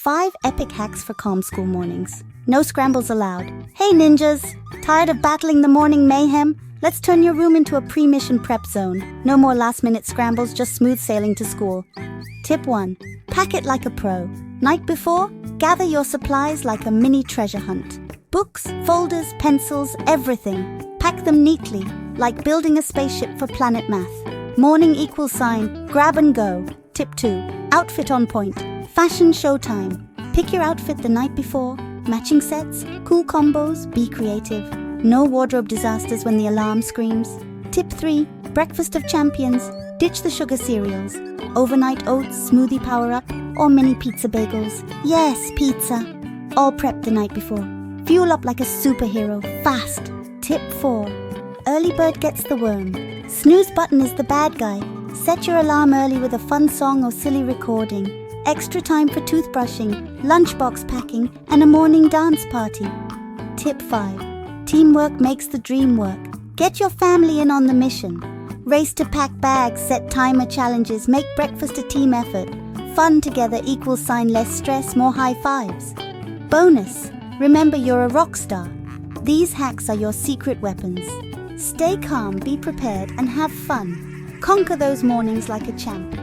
5 epic hacks for calm school mornings. No scrambles allowed. Hey ninjas! Tired of battling the morning mayhem? Let's turn your room into a pre-mission prep zone. No more last-minute scrambles, just smooth sailing to school. Tip 1. Pack it like a pro. Night before, gather your supplies like a mini treasure hunt. Books, folders, pencils, everything. Pack them neatly, like building a spaceship for Planet Math. Morning equals sign, grab and go. Tip 2. Outfit on point. Fashion showtime. Pick your outfit the night before. Matching sets, cool combos, be creative. No wardrobe disasters when the alarm screams. Tip 3. Breakfast of champions. Ditch the sugar cereals. Overnight oats, smoothie power-up, or mini pizza bagels. Yes, pizza. All prepped the night before. Fuel up like a superhero, fast. Tip 4. Early bird gets the worm. Snooze button is the bad guy. Set your alarm early with a fun song or silly recording. Extra time for toothbrushing, lunchbox packing, and a morning dance party. Tip 5. Teamwork makes the dream work. Get your family in on the mission. Race to pack bags, set timer challenges, make breakfast a team effort. Fun together equals sign less stress, more high fives. Bonus, remember you're a rock star. These hacks are your secret weapons. Stay calm, be prepared, and have fun. Conquer those mornings like a champ.